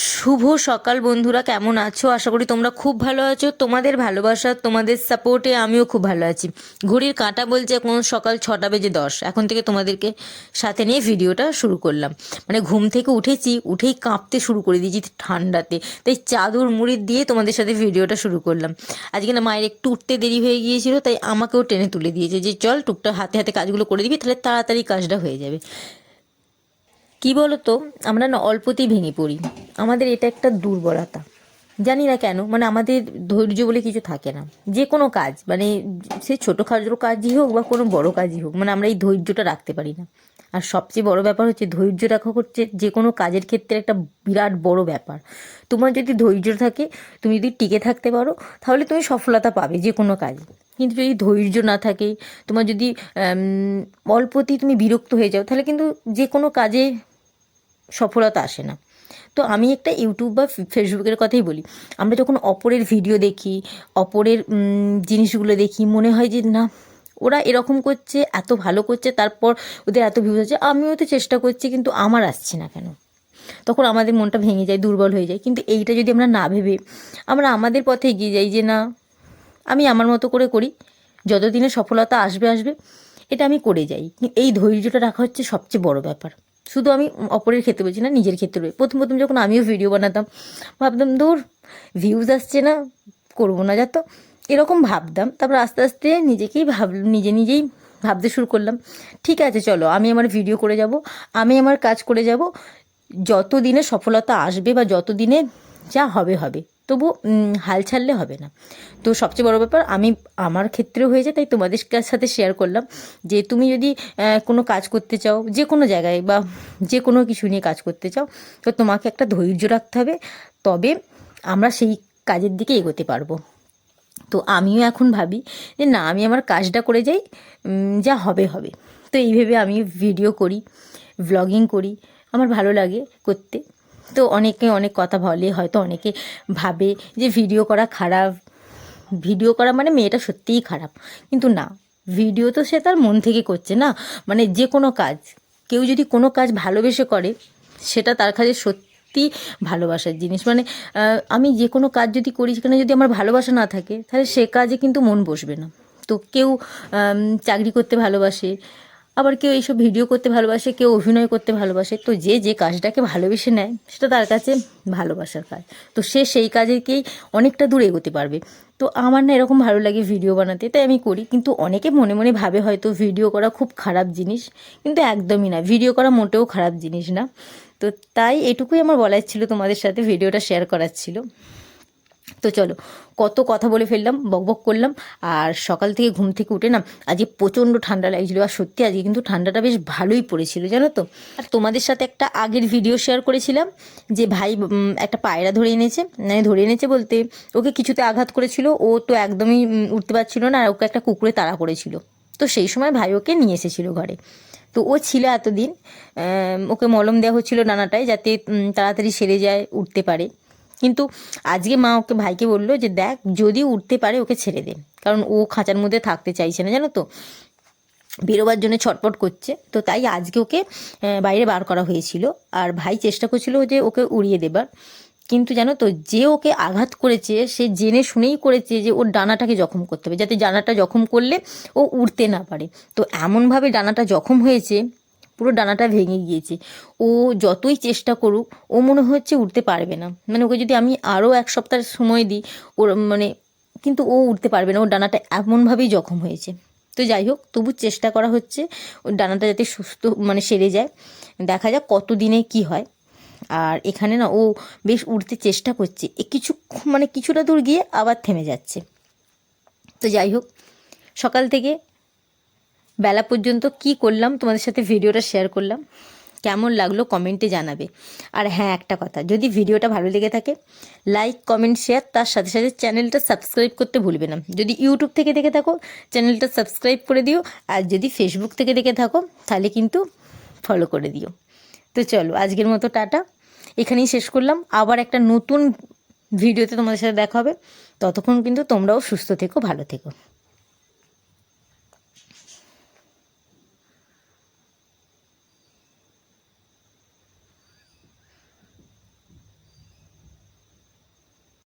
শুভ সকাল বন্ধুরা, কেমন আছো? আশা করি তোমরা খুব ভালো আছো। তোমাদের ভালোবাসা, তোমাদের সাপোর্টে আমিও খুব ভালো আছি। ঘড়ির কাঁটা বলছে এখন সকাল 6:10। এখন থেকে তোমাদেরকে সাথে নিয়ে ভিডিওটা শুরু করলাম। মানে ঘুম থেকে উঠেই কাঁপতে শুরু করে দিয়েছি ঠান্ডাতে, তাই চাদর মুড়ি দিয়ে তোমাদের সাথে ভিডিওটা শুরু করলাম। আজকে না মায়ের একটু উঠতে দেরি হয়ে গিয়েছিল, তাই আমাকেও টেনে তুলে দিয়েছে যে চল টুকটাক হাতে হাতে কাজগুলো করে দিবি, তাহলে তাড়াতাড়ি কাজটা হয়ে যাবে। কি বলতো, আমরা না অল্পতেই ভেঙে পড়ি। আমাদের এটা একটা দুর্বলতা, জানি না কেন। মানে আমাদের ধৈর্য বলে কিছু থাকে না। যে কোনো কাজ, মানে সে ছোটোখাটো কাজই হোক বা কোনো বড় কাজই হোক, মানে আমরা এই ধৈর্যটা রাখতে পারি না। আর সবচেয়ে বড় ব্যাপার হচ্ছে ধৈর্য রাখা হচ্ছে যে কোনো কাজের ক্ষেত্রে একটা বিরাট বড় ব্যাপার। তোমার যদি ধৈর্য থাকে, তুমি যদি টিকে থাকতে পারো, তাহলে তুমি সফলতা পাবে যে কোনো কাজে। কিন্তু যদি ধৈর্য না থাকে, তোমার যদি অল্পতেই তুমি বিরক্ত হয়ে যাও, তাহলে কিন্তু যে কোনো কাজে সফলতা আসে না। তো আমি একটা ইউটিউব বা ফেসবুকের কথাই বলি। আমরা যখন অপরের ভিডিও দেখি, অপরের জিনিসগুলো দেখি, মনে হয় যে না, ওরা এরকম করছে, এত ভালো করছে, তারপর ওদের এত ভিউজ আছে, আমিও তো চেষ্টা করছি কিন্তু আমার আসছে না কেন। তখন আমাদের মনটা ভেঙে যায়, দুর্বল হয়ে যায়। কিন্তু এইটা যদি আমরা না ভেবে আমরা আমাদের পথে এগিয়ে যাই, যে না, আমি আমার মতো করে করি, যতদিনে সফলতা আসবে আসবে, এটা আমি করে যাই। এই ধৈর্যটা রাখা হচ্ছে সবচেয়ে বড় ব্যাপার। শুধু আমি অপরের ক্ষেত্রে বলছি না, নিজের ক্ষেত্রে। প্রথম প্রথম যখন আমিও ভিডিও বানাতাম, ভাবতাম দূর, ভিউজ আসছে না, করবো না, যত এরকম ভাবতাম। তারপর আস্তে আস্তে নিজেই ভাবতে শুরু করলাম, ঠিক আছে চলো, আমি আমার ভিডিও করে যাব, আমি আমার কাজ করে যাব, যত দিনে সফলতা আসবে বা যত দিনে যা হবে হবে, তবু হাল ছাড়লে হবে না। তো সবচেয়ে বড় ব্যাপার আমি আমার ক্ষেত্রেও হয়েছে, তাই তোমাদের সাথে শেয়ার করলাম যে তুমি যদি কোনো কাজ করতে চাও, যে কোনো জায়গায় বা যে কোনো কিছু নিয়ে কাজ করতে চাও, তো তোমাকে একটা ধৈর্য রাখতে হবে, তবে আমরা সেই কাজের দিকে এগোতে পারবো। তো আমিও এখন ভাবি যে না, আমি আমার কাজটা করে যাই, যা হবে হবে। তো এই ভেবে আমি ভিডিও করি, ভ্লগিং করি, আমার ভালো লাগে করতে। তো অনেকে অনেক কথা বলে, হয়তো অনেকে ভাবে যে ভিডিও করা খারাপ, ভিডিও করা মানে মেয়েটা সত্যিই খারাপ। কিন্তু না, ভিডিও তো সে তার মন থেকে করছে না। মানে যে কোনো কাজ, কেউ যদি কোনো কাজ ভালোবেসে করে, সেটা তার কাছে সত্যি ভালোবাসার জিনিস। মানে আমি যে কোনো কাজ যদি করি, সেখানে যদি আমার ভালোবাসা না থাকে, তাহলে সে কাজে কিন্তু মন বসবে না। তো কেউ চাকরি করতে ভালোবাসে, আবার কেউ এইসব ভিডিও করতে ভালোবাসে, কেউ অভিনয় করতে ভালোবাসে। তো যে যে কাজটাকে ভালোবেসে নেয়, সেটা তার কাছে ভালোবাসার কাজ। তো সে সেই কাজেকেই অনেকটা দূর এগোতে পারবে। তো আমার না এরকম ভালো লাগে ভিডিও বানাতে, তাই আমি করি। কিন্তু অনেকে মনে মনে ভাবে হয়তো ভিডিও করা খুব খারাপ জিনিস, কিন্তু একদমই না, ভিডিও করা মোটেও খারাপ জিনিস না। তো তাই এটুকুই আমার বলার ছিল, তোমাদের সাথে ভিডিওটা শেয়ার করার ছিল। তো চলো, কত কথা বলে ফেললাম, বকবক করলাম। আর সকাল থেকে ঘুম থেকে উঠে না, আজকে প্রচণ্ড ঠান্ডা লাগছিলো। আর সত্যি আজকে কিন্তু ঠান্ডাটা বেশ ভালোই পড়েছিল, জানো তো। আর তোমাদের সাথে একটা আগের ভিডিও শেয়ার করেছিলাম যে ভাই একটা পায়রা ধরে এনেছে, মানে ধরে এনেছে বলতে ওকে কিছুতে আঘাত করেছিল, ও তো একদমই উঠতে পারছিল না, আর ওকে একটা কুকুরে তাড়া করেছিল। তো সেই সময় ভাই ওকে নিয়ে এসেছিলো ঘরে। তো ও ছিল এতদিন, ওকে মলম দেওয়া হচ্ছিলো ডানাটায়, যাতে তাড়াতাড়ি সেরে যায়, উঠতে পারে। কিন্তু আজকে মা ওকে ভাইকে বললো যে দেখ, যদি উঠতে পারে ওকে ছেড়ে দে, কারণ ও খাঁচার মধ্যে থাকতে চাইছে না, জানো তো, বেরোবার জন্য ছটপট করছে। তো তাই আজকে ওকে বাইরে বার করা হয়েছিল। আর ভাই চেষ্টা করছিল যে ওকে উড়িয়ে দেবার। কিন্তু জানো তো, যে ওকে আঘাত করেছে সে জেনে শুনেই করেছে যে ওর ডানাটাকে জখম করতে হবে, যাতে ডানাটা জখম করলে ও উড়তে না পারে। তো এমনভাবে ডানাটা জখম হয়েছে, পুরো ডানাটা ভেঙে গিয়েছে। ও যতই চেষ্টা করুক, ও মনে হচ্ছে উঠতে পারবে না। মানে ওকে যদি আমি আরও 1 সপ্তাহ সময় দিই, ওর মানে, কিন্তু ও উঠতে পারবে না, ওর ডানাটা এমনভাবেই জখম হয়েছে। তো যাই হোক, তবু চেষ্টা করা হচ্ছে ওর ডানাটা যাতে সুস্থ, মানে সেরে যায়। দেখা যাক কত দিনে কি হয়। আর এখানে না ও বেশ উঠতে চেষ্টা করছে, মানে কিছুটা দূর গিয়ে আবার থেমে যাচ্ছে। তো যাই হোক, সকাল থেকে বেলা পর্যন্ত কি করলাম তোমাদের সাথে ভিডিওটা শেয়ার করলাম। কেমন লাগলো কমেন্টে জানাবে। আর হ্যাঁ, একটা কথা, যদি ভিডিওটা ভালো লেগে থাকে, লাইক কমেন্ট শেয়ার, তার সাথে সাথে চ্যানেলটা সাবস্ক্রাইব করতে ভুলবে না। যদি ইউটিউব থেকে দেখে থাকো, চ্যানেলটা সাবস্ক্রাইব করে দিও। আর যদি ফেসবুক থেকে দেখে থাকো, তাহলে কিন্তু ফলো করে দিও। তো চলো, আজকের মতো টাটা, এখানেই শেষ করলাম। আবার একটা নতুন ভিডিওতে তোমাদের সাথে দেখা হবে। ততক্ষণ কিন্তু তোমরাও সুস্থ থেকো, ভালো থেকো।